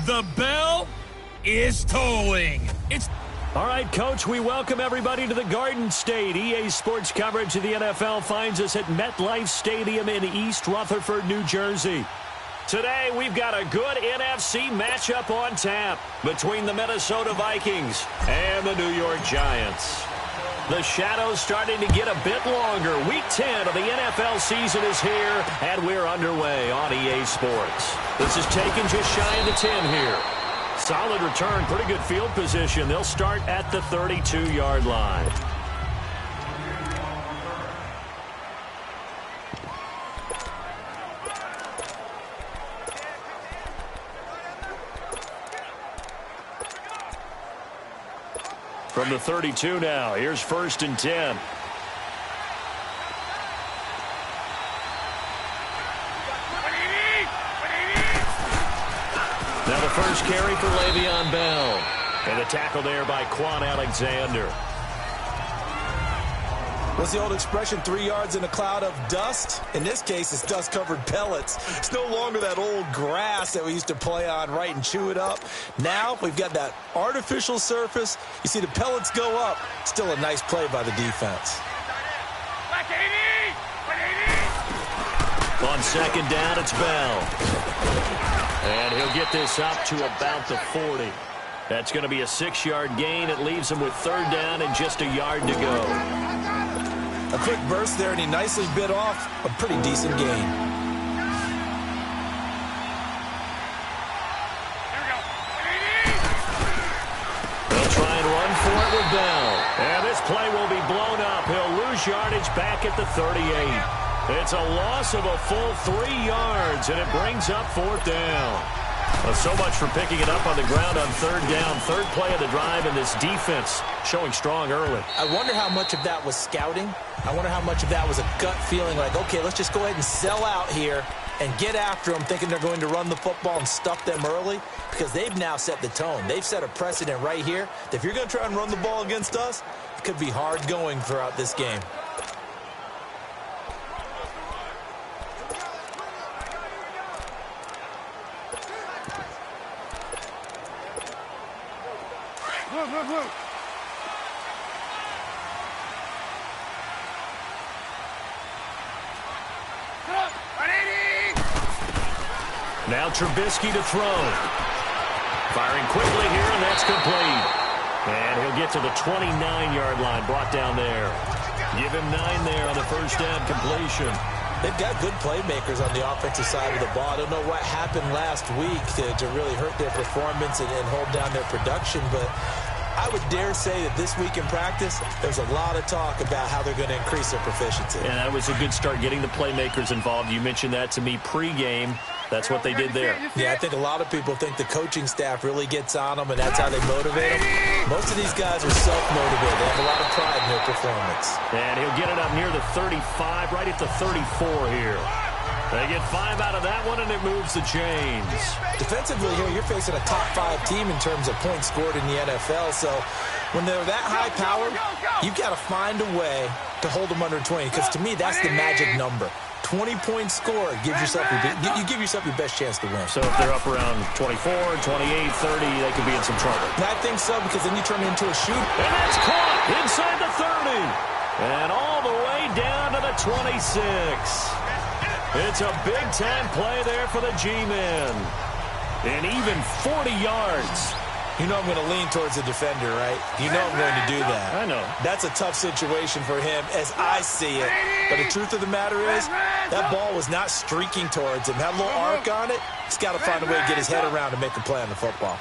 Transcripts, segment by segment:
The bell is tolling. All right, Coach, we welcome everybody to the Garden State. EA Sports coverage of the NFL finds us at MetLife Stadium in East Rutherford, New Jersey. Today, we've got a good NFC matchup on tap between the Minnesota Vikings and the New York Giants. The shadow's starting to get a bit longer. Week 10 of the NFL season is here, and we're underway on EA Sports. This is taken just shy of the 10 here. Solid return, pretty good field position. They'll start at the 32-yard line. From the 32 now, here's 1st and 10. Now the first carry for Le'Veon Bell. And the tackle there by Quan Alexander. What's the old expression, 3 yards in a cloud of dust? In this case, it's dust-covered pellets. It's no longer that old grass that we used to play on, right, and chew it up. Now we've got that artificial surface. You see the pellets go up. Still a nice play by the defense. On 2nd down, it's Bell. And he'll get this up to about the 40. That's going to be a 6-yard gain. It leaves him with 3rd down and just a yard to go. A quick burst there, and he nicely bit off a pretty decent gain. They'll try and run for it with Bell. And this play will be blown up. He'll lose yardage back at the 38. It's a loss of a full 3 yards, and it brings up 4th down. Well, so much for picking it up on the ground on 3rd down. 3rd play of the drive, and this defense showing strong early. I wonder how much of that was scouting. I wonder how much of that was a gut feeling like, okay, let's just go ahead and sell out here and get after them, thinking they're going to run the football and stuff them early, because they've now set the tone. They've set a precedent right here that if you're going to try and run the ball against us, it could be hard going throughout this game. Now Trubisky to throw. Firing quickly here, and that's complete. And he'll get to the 29-yard line, brought down there. Give him 9 there on the first down completion. They've got good playmakers on the offensive side of the ball. I don't know what happened last week to really hurt their performance and hold down their production, but I would dare say that this week in practice, there's a lot of talk about how they're going to increase their proficiency. And that was a good start, getting the playmakers involved. You mentioned that to me pregame. That's what they did there. Yeah, I think a lot of people think the coaching staff really gets on them, and that's how they motivate them. Most of these guys are self-motivated. They have a lot of pride in their performance. And he'll get it up near the 35, right at the 34 here. They get 5 out of that one, and it moves the chains. Defensively here, you're facing a top-5 team in terms of points scored in the NFL, so when they're that high-powered, you've got to find a way to hold them under 20, because to me, that's the magic number. 20-point score, you give yourself your best chance to win. So if they're up around 24, 28, 30, they could be in some trouble. I think so, because then you turn it into a shoot. And that's caught inside the 30. And all the way down to the 26. It's a big-time play there for the G-men. And even 40 yards. You know I'm going to lean towards the defender, right? You know I'm going to do that. I know. That's a tough situation for him as I see it. But the truth of the matter is, that ball was not streaking towards him. Had a little arc on it. He's got to find a way to get his head around and make a play on the football.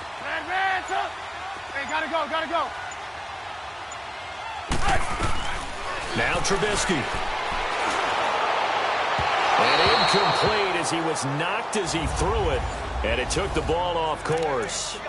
Hey, gotta go. Now Trubisky. And incomplete as he was knocked as he threw it. And it took the ball off course.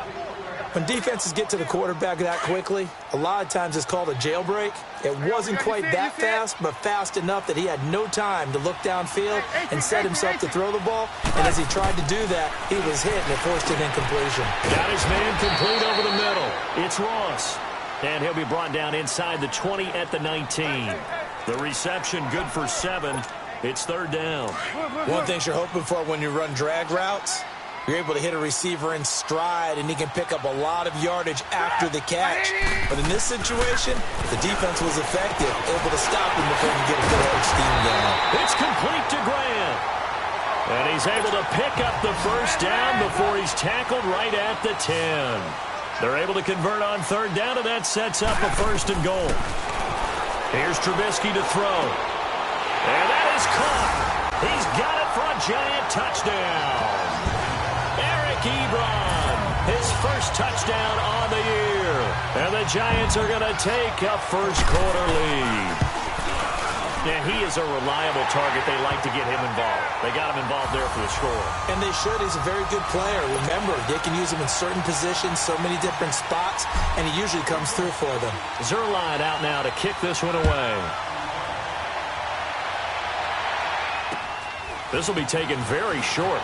When defenses get to the quarterback that quickly, a lot of times it's called a jailbreak. It wasn't quite that fast, but fast enough that he had no time to look downfield and set himself to throw the ball. And as he tried to do that, he was hit, and it forced an incompletion. Got his man complete over the middle. It's Ross. And he'll be brought down inside the 20 at the 19. The reception good for 7. It's 3rd down. One thing you're hoping for when you run drag routes, You're able to hit a receiver in stride, and he can pick up a lot of yardage after the catch. But in this situation, the defense was effective, able to stop him before he could get a good steam down. It's complete to Grant. And he's able to pick up the first down before he's tackled right at the 10. They're able to convert on third down, and that sets up a 1st and goal. Here's Trubisky to throw. And that is caught. He's got it for a giant touchdown. Eric Ebron, his first touchdown on the year. And the Giants are going to take a first-quarter lead. Yeah, he is a reliable target. They like to get him involved. They got him involved there for the score. And they should. He's a very good player. Remember, they can use him in certain positions, so many different spots, and he usually comes through for them. Zerline out now to kick this one away. This will be taken very short.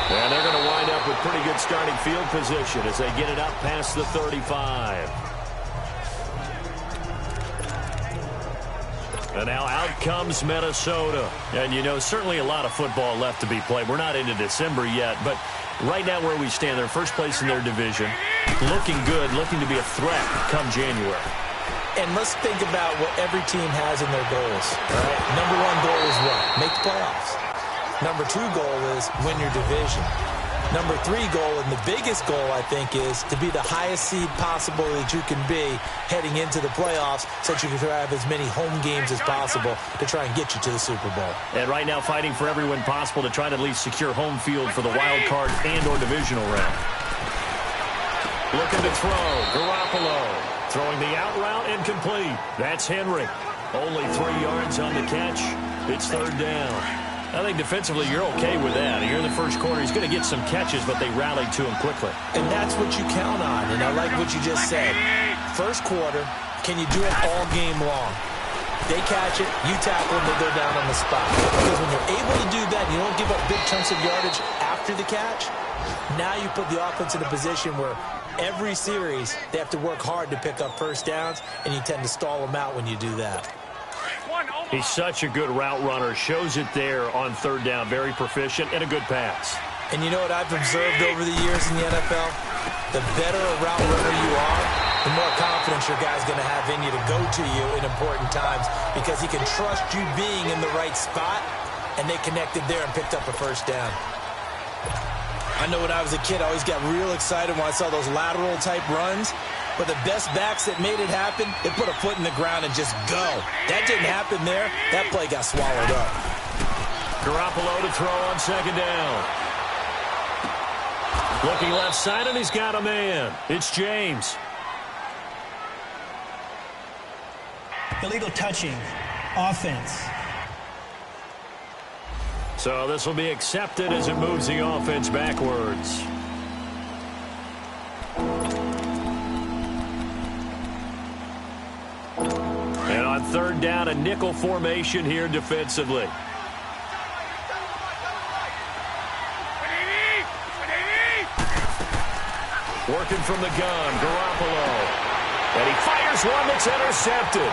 And they're going to wind up with pretty good starting field position as they get it up past the 35. And now out comes Minnesota. And, you know, certainly a lot of football left to be played. We're not into December yet, but right now where we stand, they're first place in their division. Looking good, looking to be a threat come January. And let's think about what every team has in their goals. All right? Number 1 goal is what? Make the playoffs. Number 2 goal is win your division. Number 3 goal, and the biggest goal, I think, is to be the highest seed possible that you can be heading into the playoffs so that you can have as many home games as possible to try and get you to the Super Bowl. And right now fighting for every win possible to try to at least secure home field for the wild card and or divisional round. Looking to throw. Garoppolo throwing the out route incomplete. That's Henry. Only 3 yards on the catch. It's third down. I think defensively you're okay with that. You're in the first quarter. He's going to get some catches, but they rallied to him quickly. And that's what you count on. And I like what you just said. First quarter, can you do it all game long? They catch it, you tackle them, they're down on the spot. Because when you're able to do that, you don't give up big chunks of yardage after the catch. Now you put the offense in a position where every series they have to work hard to pick up first downs, and you tend to stall them out when you do that. He's such a good route runner. Shows it there on third down. Very proficient and a good pass. And you know what I've observed over the years in the NFL? The better a route runner you are, the more confidence your guy's going to have in you to go to you in important times because he can trust you being in the right spot, and they connected there and picked up a first down. I know when I was a kid, I always got real excited when I saw those lateral-type runs. But the best backs that made it happen, they put a foot in the ground and just go. That didn't happen there. That play got swallowed up. Garoppolo to throw on second down. Looking left side, and he's got a man. It's James. Illegal touching. Offense. So this will be accepted as it moves the offense backwards. And on third down, a nickel formation here defensively. Working from the gun, Garoppolo. And he fires one that's intercepted.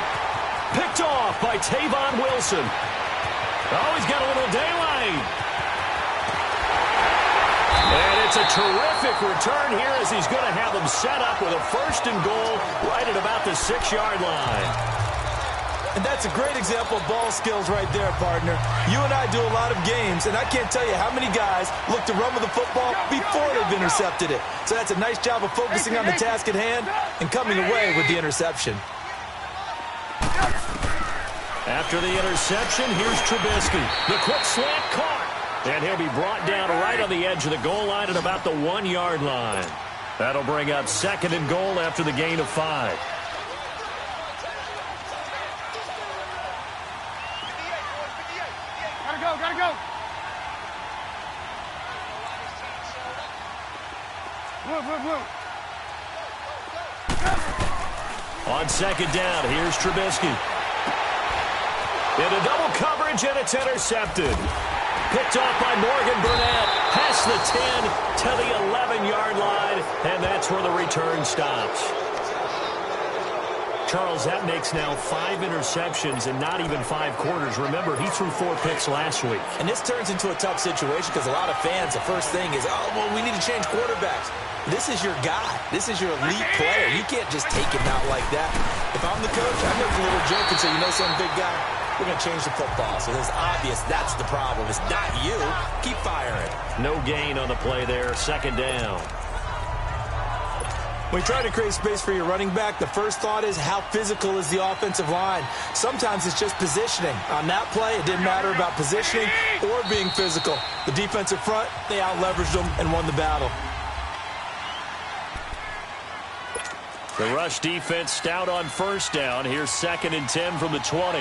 Picked off by Tavon Wilson. Oh, he's got a little daylight. And it's a terrific return here as he's going to have them set up with a first and goal right at about the 6-yard line. And that's a great example of ball skills right there, partner. You and I do a lot of games, and I can't tell you how many guys look to run with the football before they've intercepted it. So that's a nice job of focusing on the task at hand and coming away with the interception. After the interception, here's Trubisky. The quick slant caught. And he'll be brought down right on the edge of the goal line at about the 1-yard line. That'll bring up second and goal after the gain of 5. Gotta go. Blue. On second down, here's Trubisky. Into double coverage, and it's intercepted. Picked off by Morgan Burnett. Past the 10 to the 11-yard line, and that's where the return stops. Charles, that makes now 5 interceptions and not even 5 quarters. Remember, he threw 4 picks last week. And this turns into a tough situation because a lot of fans, the first thing is, oh, well, we need to change quarterbacks. This is your guy. This is your elite player. You can't just take him out like that. If I'm the coach, I make a little joke and say, you know something, big guy? We're going to change the football. So it's obvious that's the problem. It's not you. Keep firing. No gain on the play there. 2nd down. When you try to create space for your running back, the first thought is how physical is the offensive line. Sometimes it's just positioning. On that play, it didn't matter about positioning or being physical. The defensive front, they out-leveraged them and won the battle. The rush defense stout on 1st down. Here's 2nd and 10 from the 20.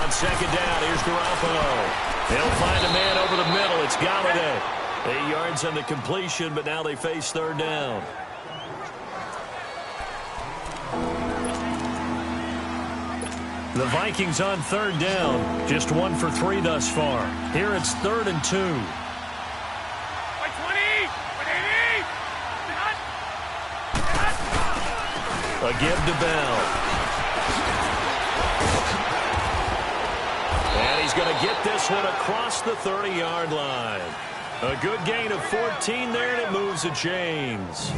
On 2nd down, here's Garoppolo. He'll find a man over the middle. It's Galladay. 8 yards on the completion, but now they face 3rd down. The Vikings on 3rd down. Just 1 for 3 thus far. Here it's 3rd and 2. A give to Bell. And he's going to get this one across the 30-yard line. A good gain of 14 there, and it moves the chains.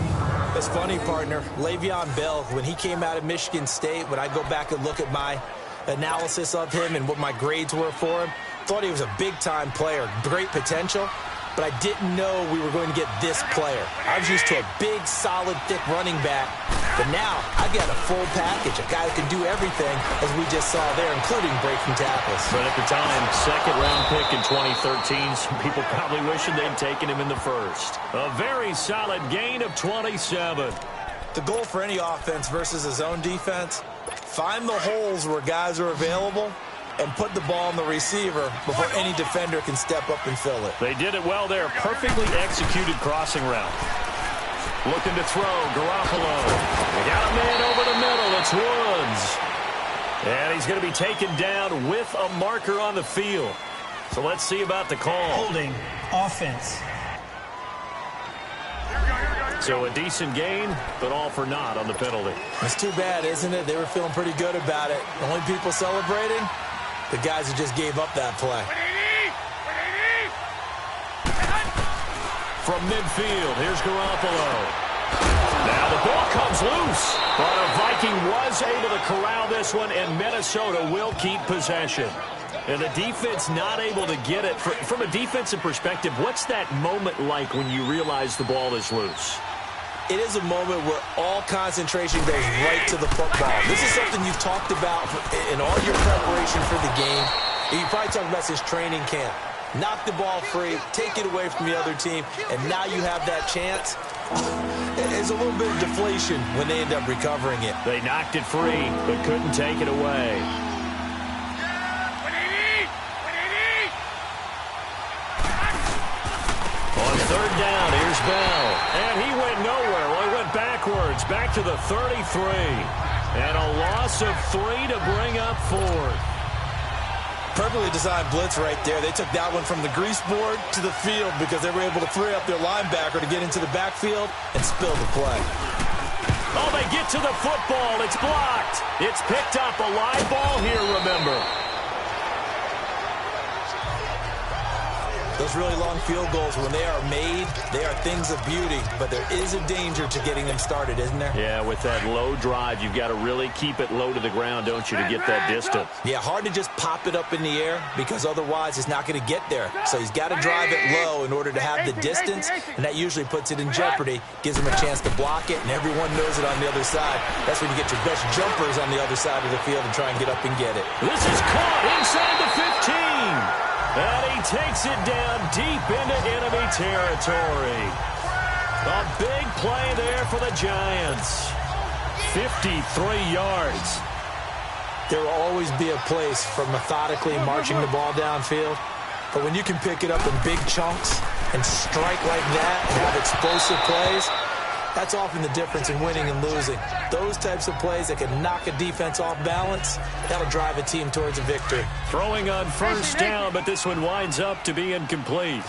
That's funny, partner. Le'Veon Bell, when he came out of Michigan State, when I go back and look at my analysis of him and what my grades were for him, thought he was a big-time player, great potential, but I didn't know we were going to get this player. I was used to a big, solid, thick running back, but now I've got a full package, a guy who can do everything, as we just saw there, including breaking tackles. But at the time, 2nd-round pick in 2013, some people probably wishing they'd taken him in the 1st. A very solid gain of 27. The goal for any offense versus a zone defense, find the holes where guys are available and put the ball on the receiver before any defender can step up and fill it. They did it well there. Perfectly executed crossing route. Looking to throw, Garoppolo. They got a man over the middle. It's Woods. And he's going to be taken down with a marker on the field. So let's see about the call. Holding offense. So a decent gain, but all for naught on the penalty. It's too bad, isn't it? They were feeling pretty good about it. The only people celebrating, the guys who just gave up that play. From midfield, here's Garoppolo. Now the ball comes loose, but a Viking was able to corral this one, and Minnesota will keep possession. And the defense not able to get it. From a defensive perspective, what's that moment like when you realize the ball is loose? It is a moment where all concentration goes right to the football. This is something you've talked about in all your preparation for the game. You probably talked about since training camp. Knock the ball free, take it away from the other team, and now you have that chance. There's a little bit of deflation when they end up recovering it. They knocked it free, but couldn't take it away. On 3rd down, here's Bell. And he went nowhere. Well, he went backwards, back to the 33. And a loss of 3 to bring up 4th. Perfectly designed blitz right there. They took that one from the grease board to the field because they were able to free up their linebacker to get into the backfield and spill the play. Oh, they get to the football. It's blocked. It's picked up. A live ball here, remember. Those really long field goals, when they are made, they are things of beauty. But there is a danger to getting them started, isn't there? Yeah, with that low drive, you've got to really keep it low to the ground, don't you, to get that distance. Yeah, hard to just pop it up in the air because otherwise it's not going to get there. So he's got to drive it low in order to have the distance, and that usually puts it in jeopardy, gives him a chance to block it, and everyone knows it on the other side. That's when you get your best jumpers on the other side of the field and try and get up and get it. This is caught inside the 15. And he takes it down deep into enemy territory. A big play there for the Giants. 53 yards. There will always be a place for methodically marching the ball downfield. But when you can pick it up in big chunks and strike like that and have explosive plays, that's often the difference in winning and losing. Those types of plays that can knock a defense off balance, that'll drive a team towards a victory. Throwing on 1st down, but this one winds up to be incomplete.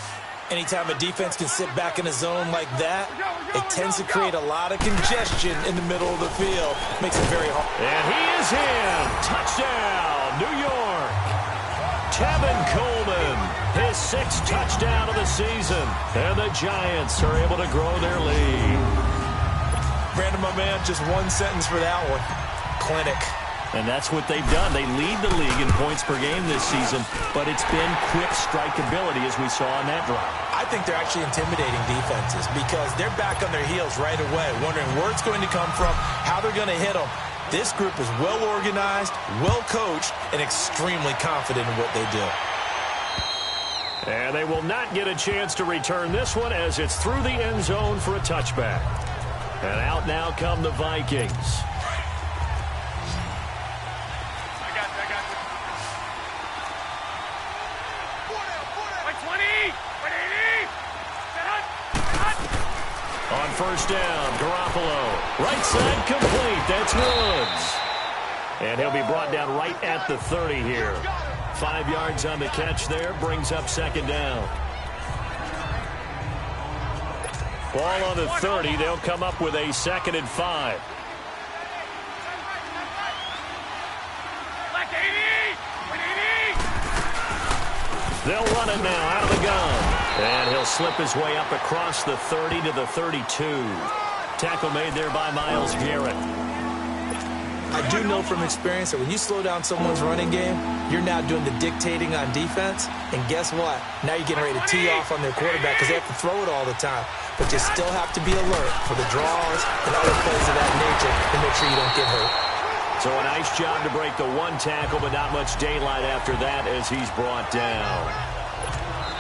Anytime a defense can sit back in a zone like that, it tends to create a lot of congestion in the middle of the field. Makes it very hard. And he is in. Touchdown, New York. Tevin Coleman, his 6th touchdown of the season. And the Giants are able to grow their lead. Brandon, my man, just one sentence for that one. Clinic. And that's what they've done. They lead the league in points per game this season, but it's been quick strikeability as we saw on that drive. I think they're actually intimidating defenses because they're back on their heels right away, wondering where it's going to come from, how they're going to hit them. This group is well organized, well coached, and extremely confident in what they do. And they will not get a chance to return this one as it's through the end zone for a touchback. And out now come the Vikings. On first down, Garoppolo. Right side complete. That's Woods. And he'll be brought down right at the 30 here. 5 yards on the catch there. Brings up second down. Ball on the 30. They'll come up with a 2nd and 5. They'll run it now out of the gun. And he'll slip his way up across the 30 to the 32. Tackle made there by Myles Garrett. I do know from experience that when you slow down someone's running game, you're now doing the dictating on defense. And guess what? Now you're getting ready to tee off on their quarterback because they have to throw it all the time. But you still have to be alert for the draws and other plays of that nature to make sure you don't get hurt. So a nice job to break the 1 tackle, but not much daylight after that as he's brought down.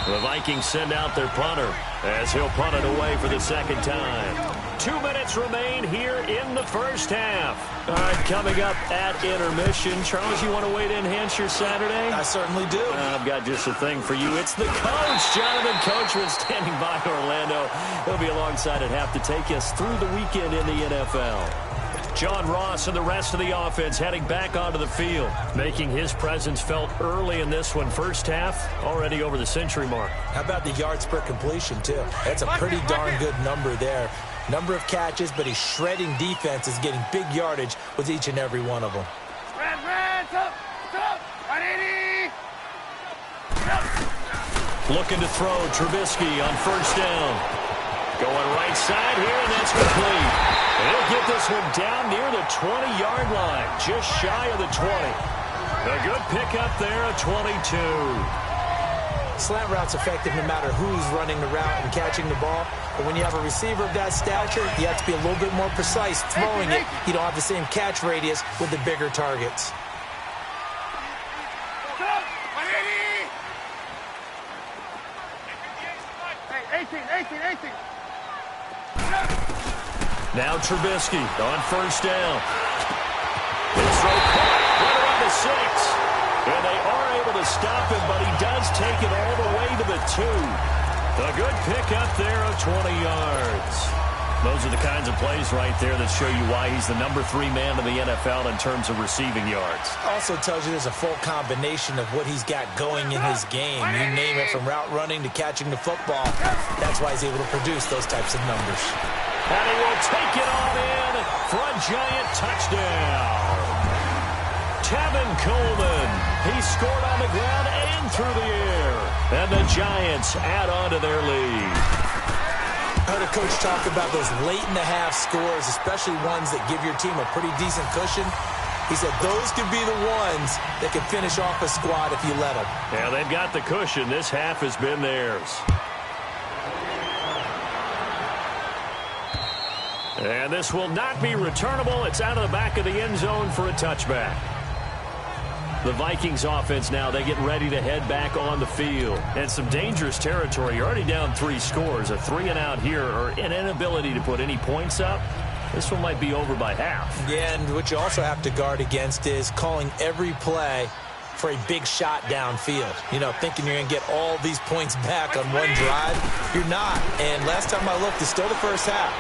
The Vikings send out their punter as he'll punt it away for the 2nd time. 2 minutes remain here in the first half. All right, coming up at intermission. Charles, you want to wait to enhance your Saturday? I certainly do. I've got just a thing for you. It's the coach, Jonathan Coachman, standing by Orlando. He'll be alongside at half to take us through the weekend in the NFL. John Ross and the rest of the offense heading back onto the field, making his presence felt early in this one. First half, already over the century mark. How about the yards per completion, too? That's a pretty darn good number there. Number of catches, but he's shredding defense, is getting big yardage with each and every one of them. Looking to throw, Trubisky on first down. Going right side here, and that's complete. And he'll get this one down near the 20-yard line, just shy of the 20. A good pickup there at 22. Slant route's effective no matter who's running the route and catching the ball. But when you have a receiver of that stature, you have to be a little bit more precise throwing it. You don't have the same catch radius with the bigger targets. Now Trubisky on first down. His throw caught right around the 6. And they are able to stop him, but he does take it all the way to the 2. A good pickup there of 20 yards. Those are the kinds of plays right there that show you why he's the number 3 man in the NFL in terms of receiving yards. Also tells you there's a full combination of what he's got going in his game. You name it, from route running to catching the football. That's why he's able to produce those types of numbers. And he will take it on in for a giant touchdown. Tevin Coleman. He scored on the ground and through the air. And the Giants add on to their lead. I heard a coach talk about those late-in-the-half scores, especially ones that give your team a pretty decent cushion. He said those could be the ones that can finish off a squad if you let them. Yeah, they've got the cushion. This half has been theirs. And this will not be returnable. It's out of the back of the end zone for a touchback. The Vikings offense now, they get ready to head back on the field. And some dangerous territory. You're already down 3 scores. A 3-and-out here, or an inability to put any points up. This one might be over by half. Yeah, and what you also have to guard against is calling every play for a big shot downfield. You know, thinking you're going to get all these points back on one drive. You're not. And last time I looked, it's still the first half.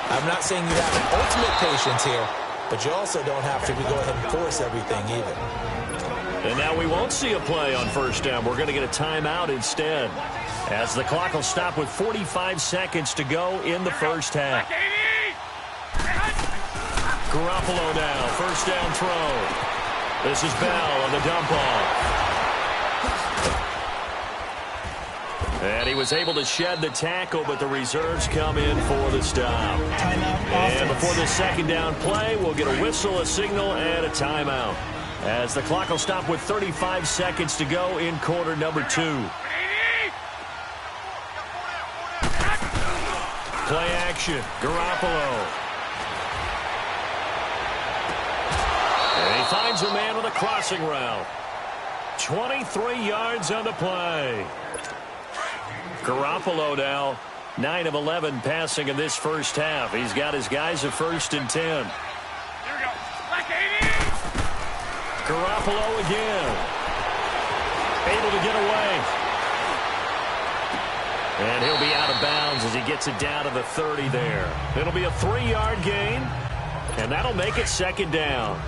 I'm not saying you have an ultimate patience here, but you also don't have to go ahead and force everything either. And now we won't see a play on first down. We're going to get a timeout instead. as the clock will stop with 45 seconds to go in the first half. Garoppolo now, first down throw. This is Bell on the dump off. And he was able to shed the tackle, but the reserves come in for the stop. And before the second down play, we'll get a whistle, a signal, and a timeout, as the clock will stop with 35 seconds to go in quarter number 2. Play action, Garoppolo. And he finds a man with a crossing route. 23 yards on the play. Garoppolo now, 9 of 11 passing in this first half. He's got his guys at 1st and 10. Here we go. Back 80. Garoppolo again. Able to get away. And he'll be out of bounds as he gets it down to the 30 there. It'll be a 3-yard gain, and that'll make it second down.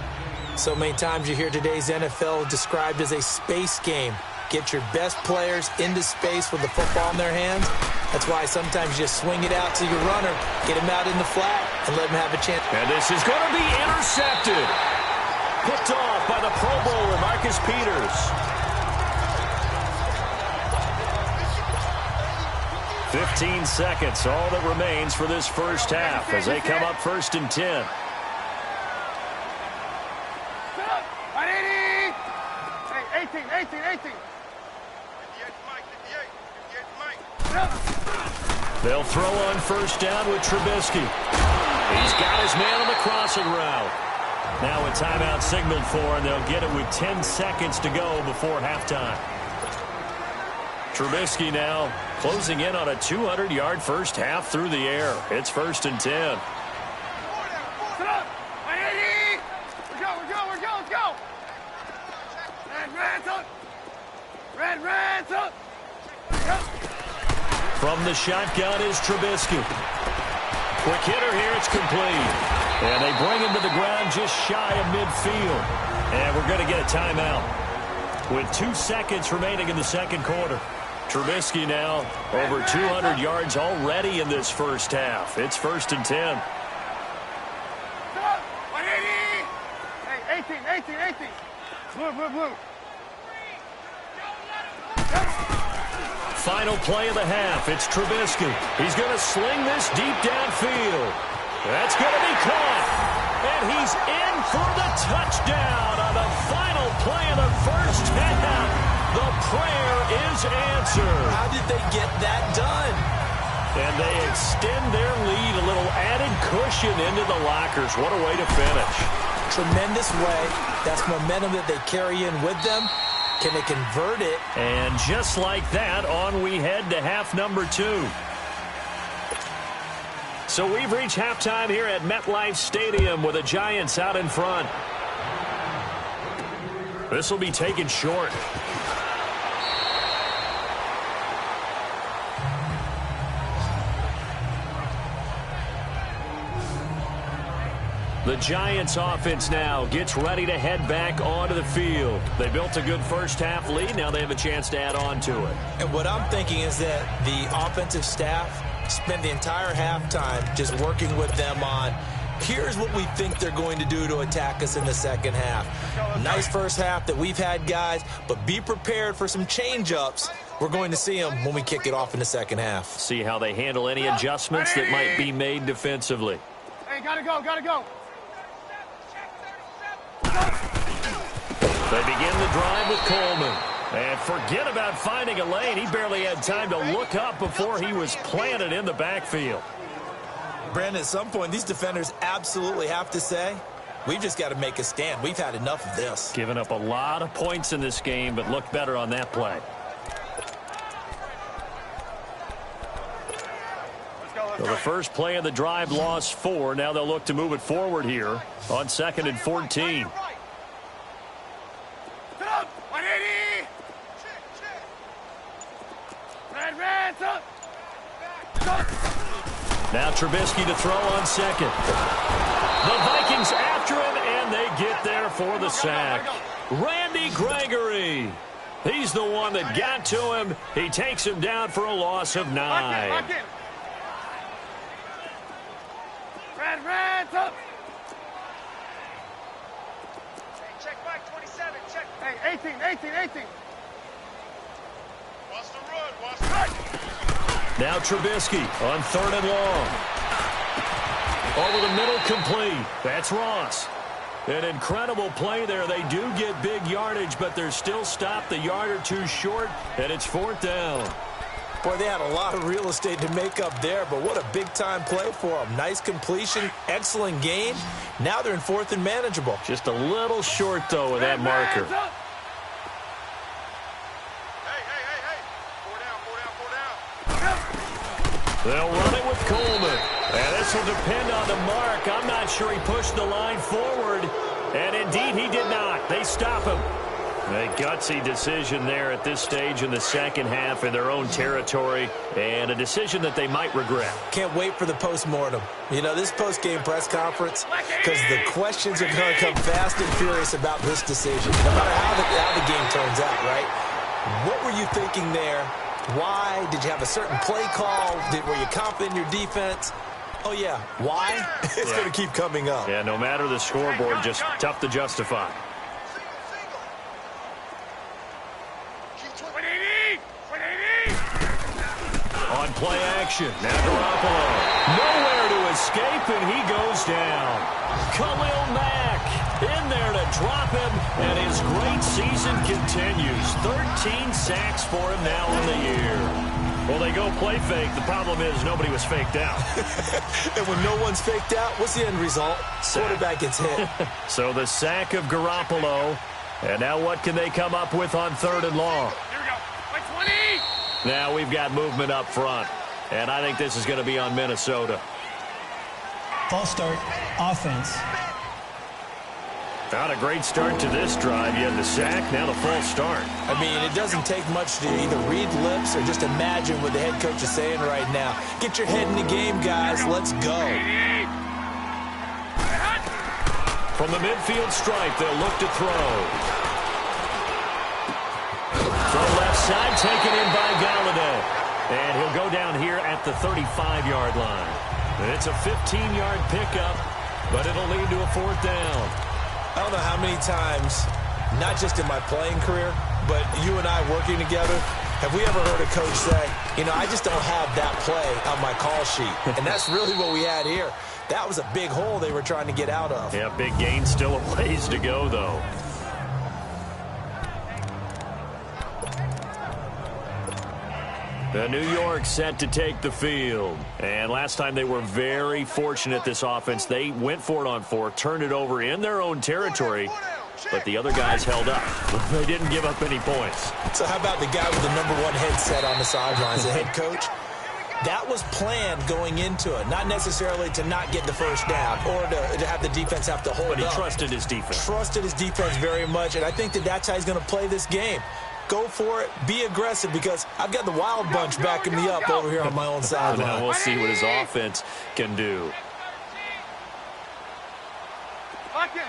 So many times you hear today's NFL described as a space game. Get your best players into space with the football in their hands. That's why sometimes you just swing it out to your runner, get him out in the flat, and let him have a chance. And this is going to be intercepted. Picked off by the Pro Bowler, Marcus Peters. 15 seconds, all that remains for this first half as they come up 1st and 10. Hey, 18. They'll throw on first down with Trubisky. He's got his man on the crossing route. Now a timeout signaled for, and they'll get it with 10 seconds to go before halftime. Trubisky now closing in on a 200-yard first half through the air. It's 1st and 10. Sit up. Hey, we're go. Let's go. Red's up. From the shotgun is Trubisky. Quick hitter here, it's complete. And they bring him to the ground just shy of midfield. And we're going to get a timeout with 2 seconds remaining in the second quarter. Trubisky now over 200 yards already in this first half. It's 1st and 10. Hey, 18. Blue. Final play of the half. It's Trubisky. He's going to sling this deep downfield. That's going to be caught. And he's in for the touchdown on the final play of the first half. The prayer is answered. How did they get that done? And they extend their lead, a little added cushion into the lockers. What a way to finish. Tremendous way. That's momentum that they carry in with them. Can they convert it? And just like that, on we head to half number 2. So we've reached halftime here at MetLife Stadium with the Giants out in front. This will be taken short. The Giants offense now gets ready to head back onto the field. They built a good first half lead. Now they have a chance to add on to it. And what I'm thinking is that the offensive staff spent the entire halftime just working with them on, here's what we think they're going to do to attack us in the second half. Nice first half that we've had, guys, but be prepared for some change-ups. We're going to see them when we kick it off in the second half. See how they handle any adjustments that might be made defensively. Hey, gotta go. They begin the drive with Coleman. And forget about finding a lane. He barely had time to look up before he was planted in the backfield. Brandon, at some point, these defenders absolutely have to say, we've just got to make a stand. We've had enough of this. Given up a lot of points in this game, but looked better on that play. So the first play of the drive lost 4. Now they'll look to move it forward here on 2nd and 14. Red's up. Now Trubisky to throw on 2nd. The Vikings after him, and they get there for the sack. Randy Gregory. He's the one that got to him. He takes him down for a loss of 9. Lock in. Red, up. Check Mike, 27, check. Hey, 18. Watch the run, watch the run. Now Trubisky on 3rd and long. Over the middle, complete. That's Ross. An incredible play there. They do get big yardage, but they're still stopped the yard or two short, and it's 4th down. Boy, they had a lot of real estate to make up there, but what a big-time play for them. Nice completion, excellent gain. Now they're in 4th and manageable. Just a little short, though, with that marker. Hey. 4 down. They'll run it with Coleman. And this will depend on the mark. I'm not sure he pushed the line forward. And indeed, he did not. They stop him. A gutsy decision there at this stage in the second half in their own territory, and a decision that they might regret. Can't wait for the postmortem. You know, this post-game press conference, because the questions are going to come fast and furious about this decision, no matter how the game turns out, right? What were you thinking there? Why? Did you have a certain play call? Were you confident in your defense? Oh, yeah. Why? It's going to keep coming up. Yeah, no matter the scoreboard, just tough to justify. On play action, now Garoppolo. Nowhere to escape, and he goes down. Khalil Mack in there to drop him, and his great season continues. 13 sacks for him now on the year. Well, they go play fake. The problem is nobody was faked out. And when no one's faked out, what's the end result? Quarterback gets hit. So the sack of Garoppolo. And now what can they come up with on 3rd and long? Here we go. By 20. Now we've got movement up front. And I think this is going to be on Minnesota. False start, offense. Not a great start to this drive. You had the sack, now the false start. I mean, it doesn't take much to either read lips or just imagine what the head coach is saying right now. Get your head in the game, guys. Let's go. From the midfield stripe, they'll look to throw. From left side, taken in by Galladay. And he'll go down here at the 35-yard line. And it's a 15-yard pickup, but it'll lead to a 4th down. I don't know how many times, not just in my playing career, but you and I working together, have we ever heard a coach say, you know, I just don't have that play on my call sheet. And that's really what we had here. That was a big hole they were trying to get out of. Yeah, big gain, still a ways to go, though. The New York set to take the field. And last time they were very fortunate, this offense. They went for it on 4, turned it over in their own territory, but the other guys held up. They didn't give up any points. So how about the guy with the #1 headset on the sidelines, the head coach? That was planned going into it, not necessarily to not get the first down or to have the defense have to hold up. But he trusted his defense. Trusted his defense very much, and I think that's how he's going to play this game. Go for it. Be aggressive, because I've got the wild bunch backing me up over here on my own sideline. Now we'll see what his offense can do. Lock in.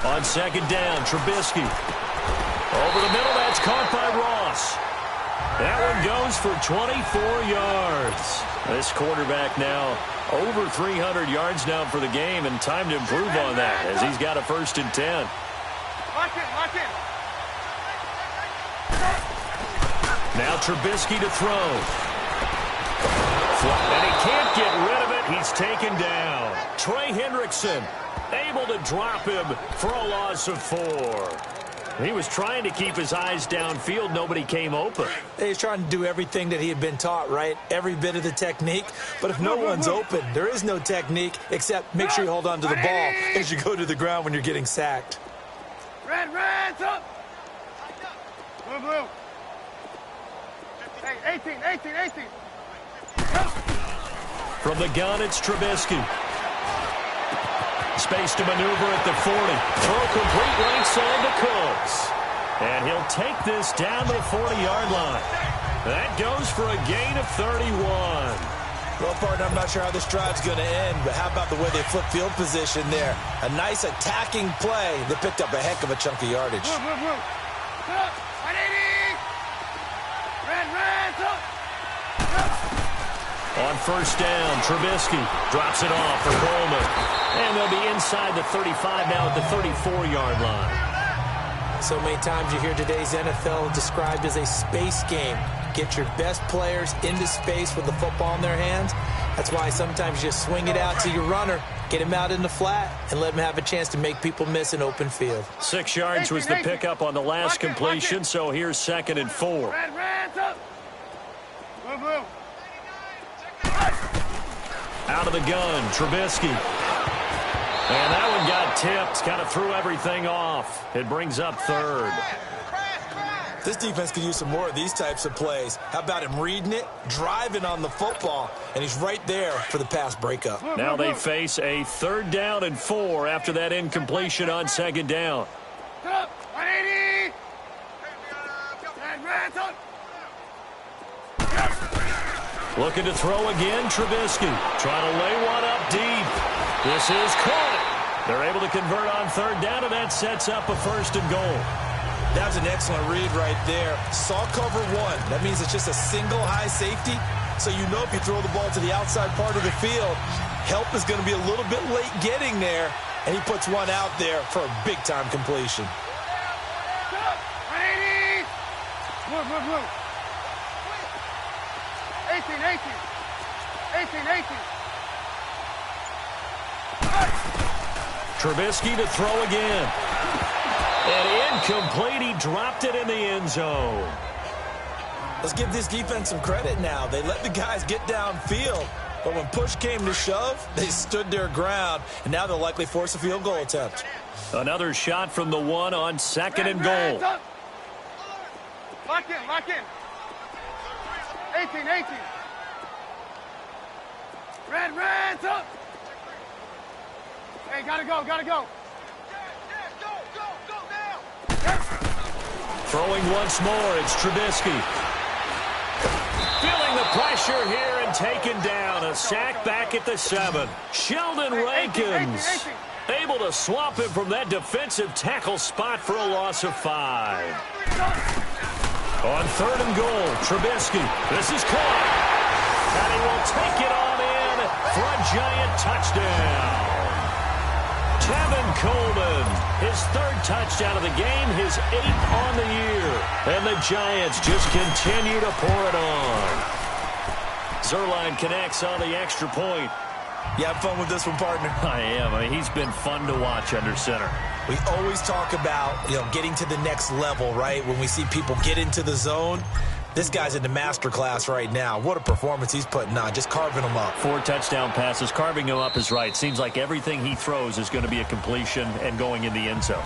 On 2nd down, Trubisky. Over the middle, that's caught by Ross. That one goes for 24 yards. This quarterback now over 300 yards now for the game, and time to improve on that as he's got a 1st and 10. Lock in. Now Trubisky to throw. And he can't get rid of it. He's taken down. Trey Hendrickson able to drop him for a loss of 4. He was trying to keep his eyes downfield. Nobody came open. He's trying to do everything that he had been taught, right? Every bit of the technique. But if no one's open, there is no technique except make sure you hold on to the ball as you go to the ground when you're getting sacked. Red, up. Blue. Hey, 18. From the gun, it's Trubisky. Space to maneuver at the 40. Throw complete right side to Cooks. And he'll take this down to the 40-yard line. That goes for a gain of 31. Well, partner, I'm not sure how this drive's going to end, but how about the way they flip field position there? A nice attacking play that picked up a heck of a chunk of yardage. Move. Up. 180. Red, up. On first down, Trubisky drops it off for Coleman. And they'll be inside the 35 now at the 34-yard line. So many times you hear today's NFL described as a space game. Get your best players into space with the football in their hands. That's why sometimes you just swing it out to your runner, get him out in the flat, and let him have a chance to make people miss an open field. 6 yards was the pickup on the last completion, so here's 2nd and 4. Red, up. Move. Out of the gun, Trubisky. And that one got tipped, kind of threw everything off. It brings up 3rd. This defense could use some more of these types of plays. How about him reading it, driving on the football, and he's right there for the pass breakup. Now they face a 3rd down and 4 after that incompletion on 2nd down. Up. 180. Red, up. Looking to throw again, Trubisky. Trying to lay one up deep. This is caught. They're able to convert on 3rd down, and that sets up a 1st and goal. That was an excellent read right there. Saw cover 1. That means it's just a single high safety. So you know if you throw the ball to the outside part of the field, help is going to be a little bit late getting there. And he puts one out there for a big-time completion. 180. Move. 18. Trubisky to throw again. And incomplete. He dropped it in the end zone. Let's give this defense some credit now. They let the guys get downfield. But when push came to shove, they stood their ground. And now they'll likely force a field goal attempt. Another shot from the 1 on 2nd and goal. Lock in. 18. Red, up. Hey, gotta go. Go now. Throwing once more, it's Trubisky. Feeling the pressure here and taken down. A sack back at the 7. Sheldon Rankins able to swap him from that defensive tackle spot for a loss of 5. On 3rd and goal, Trubisky. This is caught. And he will take it on in for a giant touchdown. Tevin Coleman, his 3rd touchdown of the game, his 8th on the year. And the Giants just continue to pour it on. Zerline connects on the extra point. You have fun with this one, partner? I am. I mean, he's been fun to watch under center. We always talk about, getting to the next level, right? When we see people get into the zone. This guy's in the master class right now. What a performance he's putting on, just carving them up. 4 touchdown passes. Carving him up is right. Seems like everything he throws is going to be a completion and going in the end zone.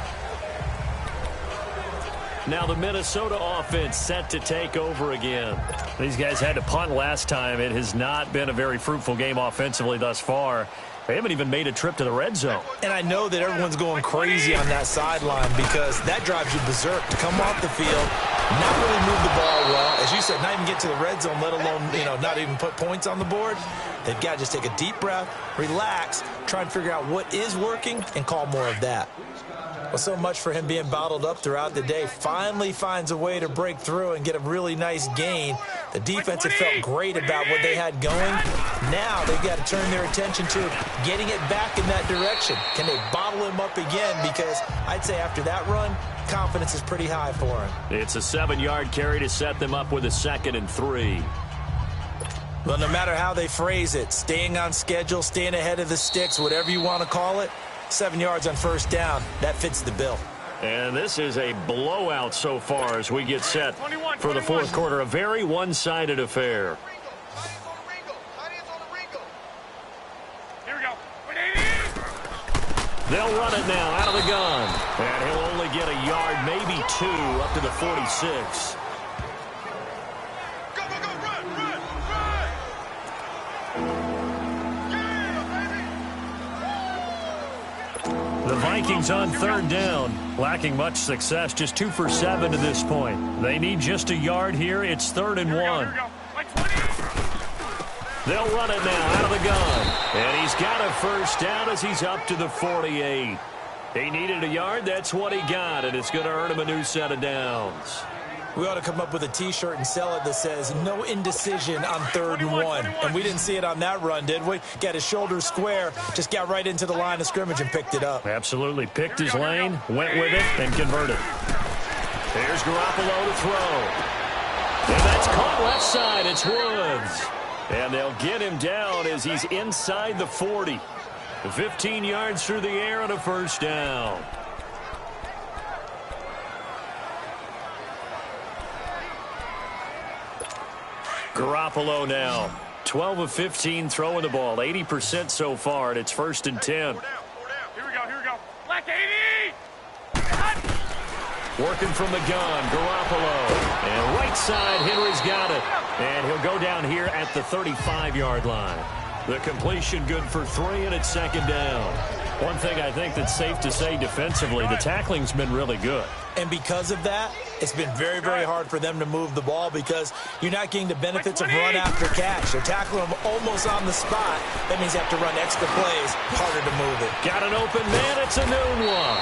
Now the Minnesota offense set to take over again. These guys had to punt last time. It has not been a very fruitful game offensively thus far. They haven't even made a trip to the red zone. And I know that everyone's going crazy on that sideline because that drives you berserk to come off the field, not really move the ball well. As you said, not even get to the red zone, let alone, not even put points on the board. They've got to just take a deep breath, relax, try and figure out what is working and call more of that. Well, so much for him being bottled up throughout the day. Finally finds a way to break through and get a really nice gain. The defense had felt great about what they had going. Now they've got to turn their attention to getting it back in that direction. Can they bottle him up again? Because I'd say after that run, confidence is pretty high for him. It's a 7-yard carry to set them up with a 2nd and 3. Well, no matter how they phrase it, staying on schedule, staying ahead of the sticks, whatever you want to call it, 7 yards on first down, that fits the bill. And this is a blowout so far as we get set for the 4th quarter. A very one-sided affair. Here we go. They'll run it now out of the gun. And he'll only get a yard, maybe 2, up to the 46. The Vikings on 3rd down, lacking much success, just 2 for 7 to this point. They need just a yard here. It's 3rd and 1. Here we go. Like 20. They'll run it now out of the gun. And he's got a first down as he's up to the 48. He needed a yard. That's what he got, and it's going to earn him a new set of downs. We ought to come up with a T-shirt and sell it that says, no indecision on 3rd and 1. And we didn't see it on that run, did we? Got his shoulders square, just got right into the line of scrimmage and picked it up. Absolutely. Picked his lane, went with it, and converted. Here's Garoppolo to throw. And that's caught left side. It's Woods. And they'll get him down as he's inside the 40. 15 yards through the air and a first down. Garoppolo now. 12 of 15 throwing the ball. 80% so far, and it's 1st and 10. Here we go. Black 80! Working from the gun, Garoppolo. And right side, Henry's got it. And he'll go down here at the 35-yard line. The completion good for 3, and it's 2nd down. One thing I think that's safe to say defensively, the tackling's been really good. And because of that, it's been very, very hard for them to move the ball because you're not getting the benefits of run after catch. They're tackling them almost on the spot. That means you have to run extra plays, harder to move it. Got an open man. It's a noon one.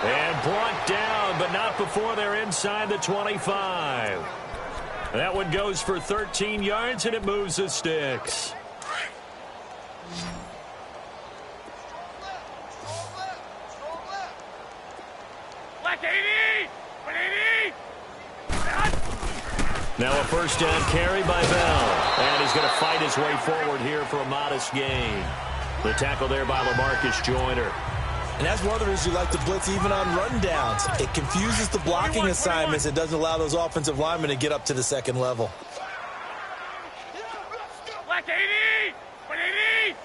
And brought down, but not before they're inside the 25. That one goes for 13 yards, and it moves the sticks. Black 80! 180! Now a first down carry by Bell. And he's going to fight his way forward here for a modest gain. The tackle there by LaMarcus Joyner. And that's one of the reasons you like to blitz even on rundowns. It confuses the blocking assignments. It doesn't allow those offensive linemen to get up to the 2nd level. Black 80! 180!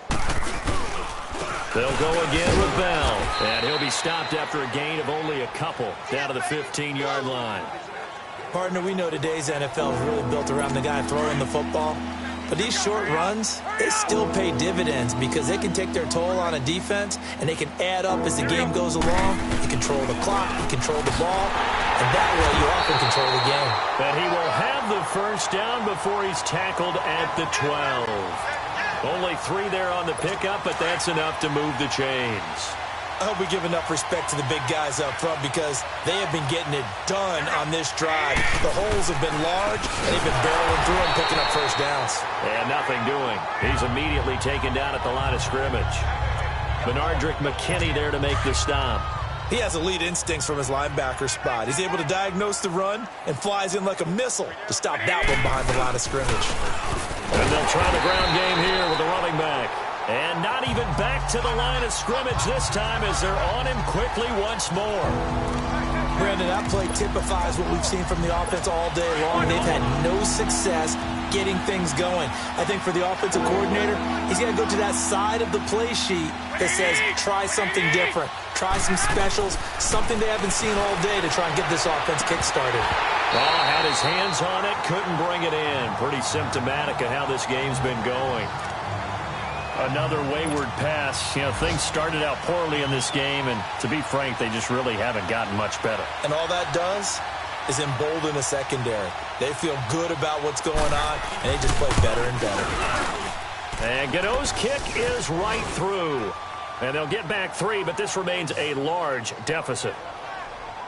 They'll go again with Bell. And he'll be stopped after a gain of only a couple down to the 15-yard line. Partner, we know today's NFL is really built around the guy throwing the football. But these short runs, they still pay dividends because they can take their toll on a defense and they can add up as the game goes along. You control the clock, you control the ball, and that way you often control the game. But he will have the first down before he's tackled at the 12. Only 3 there on the pickup, but that's enough to move the chains. I hope we give enough respect to the big guys up front because they have been getting it done on this drive. The holes have been large, and they've been barreling through and picking up first downs. And nothing doing. He's immediately taken down at the line of scrimmage. Benardrick McKinney there to make the stop. He has elite instincts from his linebacker spot. He's able to diagnose the run and flies in like a missile to stop that one behind the line of scrimmage. And they'll try the ground game here with the running back. And not even back to the line of scrimmage this time as they're on him quickly once more. Brandon, that play typifies what we've seen from the offense all day long. They've had no success getting things going. I think for the offensive coordinator, he's got to go to that side of the play sheet that says try something different. Try some specials, something they haven't seen all day to try and get this offense kick-started. Well, had his hands on it, couldn't bring it in. Pretty symptomatic of how this game's been going. Another wayward pass. You know, things started out poorly in this game, and to be frank, they just really haven't gotten much better. And all that does is embolden the secondary. They feel good about what's going on, and they just play better and better. And Godot's kick is right through. And they'll get back 3, but this remains a large deficit.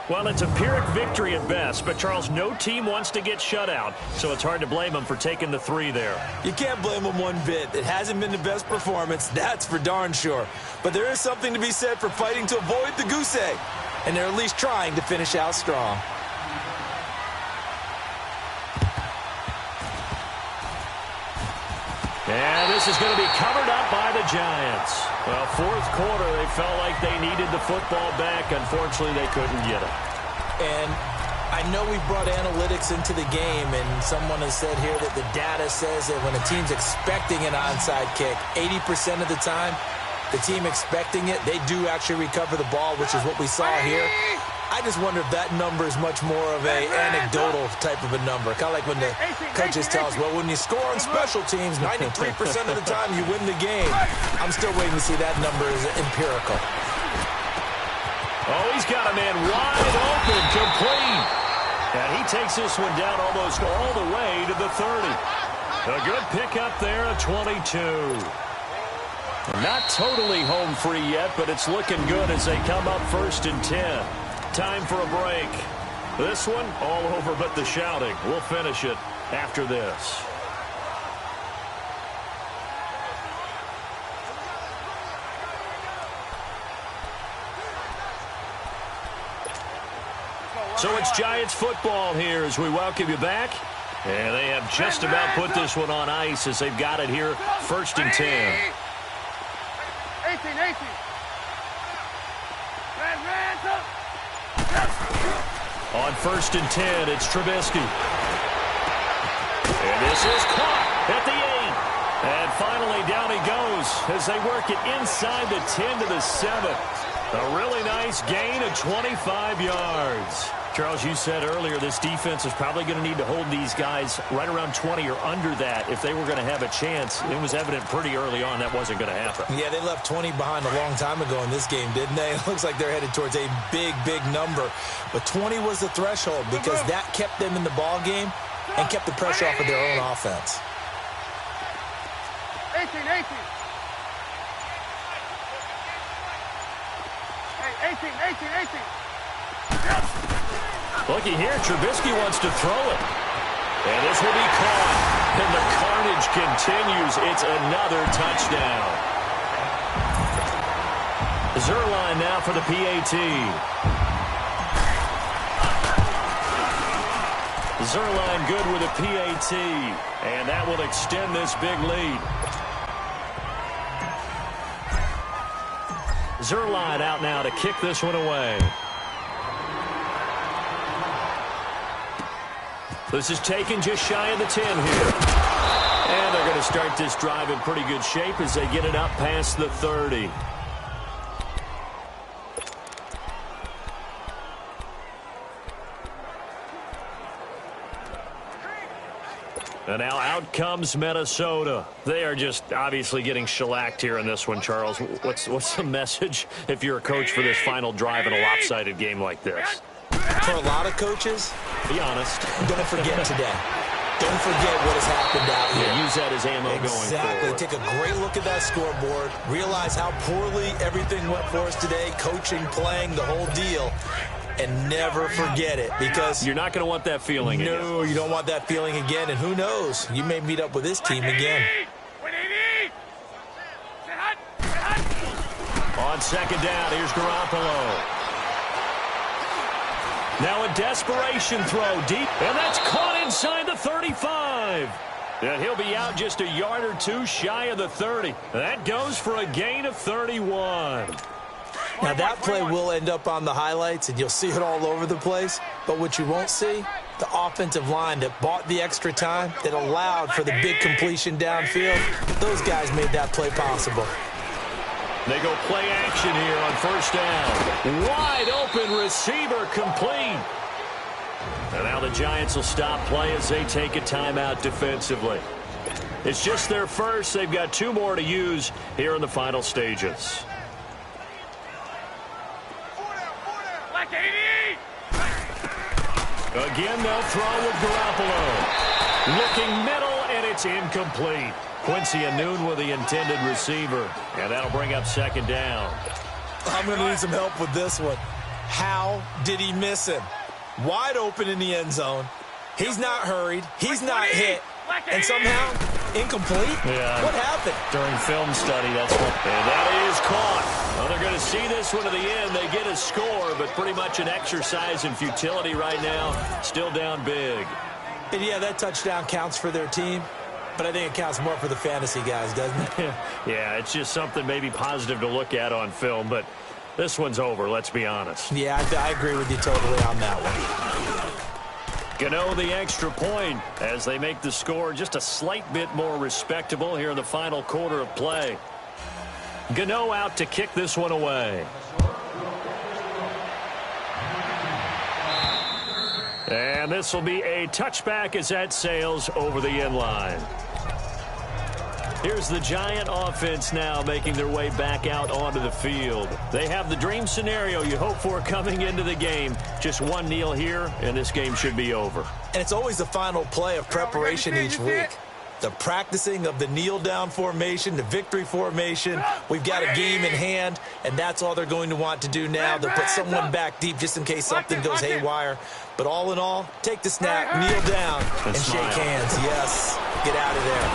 Well, it's a Pyrrhic victory at best, but, Charles, no team wants to get shut out, so it's hard to blame them for taking the 3 there. You can't blame them one bit. It hasn't been the best performance, that's for darn sure. But there is something to be said for fighting to avoid the goose egg, and they're at least trying to finish out strong. And this is going to be covered up by the Giants. Well, 4th quarter, they felt like they needed the football back. Unfortunately, they couldn't get it. And I know we brought analytics into the game, and someone has said here that the data says that when a team's expecting an onside kick, 80% of the time, the team expecting it, they do actually recover the ball, which is what we saw here. I just wonder if that number is much more of a anecdotal type of a number. Kind of like when the coaches tell us, well, when you score on special teams, 93% of the time you win the game. I'm still waiting to see that number is empirical. Oh, he's got a man wide open, complete. And he takes this one down almost all the way to the 30. A good pickup there, a 22. Not totally home free yet, but it's looking good as they come up 1st and 10. Time for a break. This one, all over but the shouting. We'll finish it after this. So it's Giants football here as we welcome you back. And they have just about put this one on ice as they've got it here, 1st and 10. 18. On 1st and 10, it's Trubisky. And this is caught at the 8. And finally down he goes as they work it inside the 10 to the 7. A really nice gain of 25 yards. Charles, you said earlier this defense is probably going to need to hold these guys right around 20 or under that if they were going to have a chance. It was evident pretty early on that wasn't going to happen. Yeah, they left 20 behind a long time ago in this game, didn't they? It looks like they're headed towards a big, big number. But 20 was the threshold because that kept them in the ball game and kept the pressure off of their own offense. 18. Hey, 18. Looky here, Trubisky wants to throw it. And this will be caught. And the carnage continues. It's another touchdown. Zerline now for the PAT. Zerline good with a PAT. And that will extend this big lead. Zerline out now to kick this one away. This is taken just shy of the 10 here. And they're going to start this drive in pretty good shape as they get it up past the 30. And now out comes Minnesota. They are just obviously getting shellacked here in this one, Charles. What's the message if you're a coach for this final drive in a lopsided game like this? For a lot of coaches, be honest, don't forget today. Don't forget what has happened out here. Yeah, use that as ammo going forward. Take a great look at that scoreboard. Realize how poorly everything went for us today. Coaching, playing, the whole deal. And never forget it because you're not going to want that feeling again. No, you don't want that feeling again. And who knows? You may meet up with this team again. On 2nd down, here's Garoppolo. Now a desperation throw deep, and that's caught inside the 35. And he'll be out just a yard or two shy of the 30. That goes for a gain of 31. Now that play will end up on the highlights, and you'll see it all over the place. But what you won't see, the offensive line that bought the extra time, that allowed for the big completion downfield, those guys made that play possible. They go play action here on 1st down. Wide open receiver complete. And now the Giants will stop play as they take a timeout defensively. It's just their first. They've got 2 more to use here in the final stages. Again, they'll throw with Garoppolo. Looking middle, and it's incomplete. Quincy Anoon with the intended receiver. And that'll bring up 2nd down. I'm going to need some help with this one. How did he miss him? Wide open in the end zone. He's not hurried. He's not hit. And somehow, incomplete? Yeah. What happened? During film study, that's what. And that is caught. Well, they're going to see this one to the end. They get a score, but pretty much an exercise in futility right now. Still down big. And yeah, that touchdown counts for their team. But I think it counts more for the fantasy guys, doesn't it? Yeah, it's just something maybe positive to look at on film, but this one's over, let's be honest. Yeah, I agree with you totally on that one. Gano the extra point as they make the score just a slight bit more respectable here in the final quarter of play. Gano out to kick this one away. And this will be a touchback as that sails over the end line. Here's the Giant offense now making their way back out onto the field. They have the dream scenario you hope for coming into the game. Just one kneel here, and this game should be over. And it's always the final play of preparation each week. the practicing of the kneel-down formation, the victory formation. We've got a game in hand, and that's all they're going to want to do now. They'll put someone back deep just in case something goes haywire. But all in all, take the snap, kneel down, and shake hands. Yes, get out of there.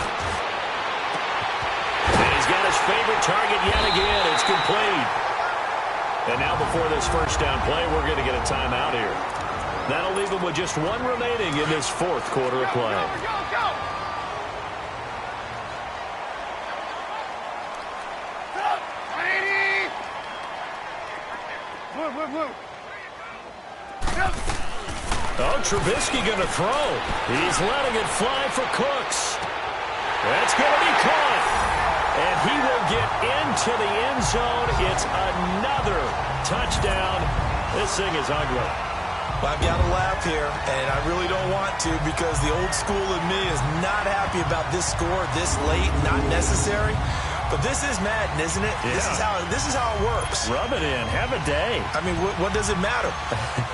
And he's got his favorite target yet again. It's complete. And now before this first down play, we're going to get a timeout here. That'll leave him with just one remaining in this fourth quarter of play. Oh, Trubisky going to throw. He's letting it fly for Cooks. That's going to be caught. And he will get into the end zone. It's another touchdown. This thing is ugly. Well, I've got to laugh here, and I really don't want to because the old school in me is not happy about this score this late, not necessary. But this is Madden, isn't it? Yeah. This is how it works. Rub it in. Have a day. I mean, what does it matter?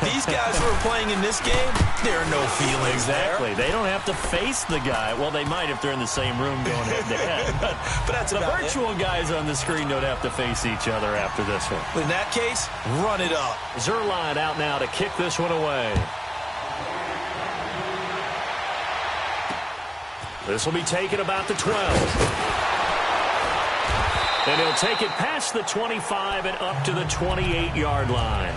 These guys who are playing in this game, there are no feelings Exactly. there. They don't have to face the guy. Well, they might if they're in the same room going head-to-head. But that's the about virtual guys on the screen don't have to face each other after this one. In that case, run it up. Zerline out now to kick this one away. This will be taken about the 12. And he'll take it past the 25 and up to the 28-yard line.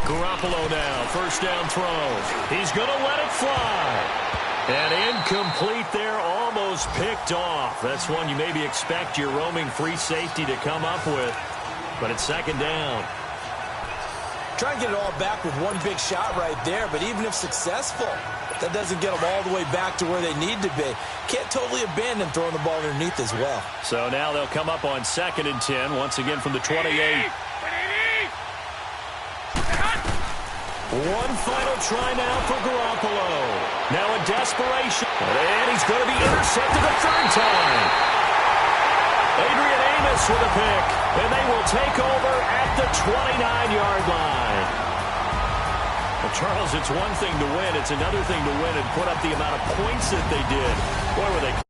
Garoppolo now, first down throw. He's going to let it fly. And incomplete there, almost picked off. That's one you maybe expect your roaming free safety to come up with. But it's second down. Try and get it all back with one big shot right there, but even if successful, that doesn't get them all the way back to where they need to be. Can't totally abandon throwing the ball underneath as well. So now they'll come up on 2nd and 10, once again from the 28. One final try now for Garoppolo. Now in desperation. And he's going to be intercepted a third time. Adrian Amos with a pick. And they will take over at the 29-yard line. Well, Charles, it's one thing to win. It's another thing to win and put up the amount of points that they did. Boy, were they...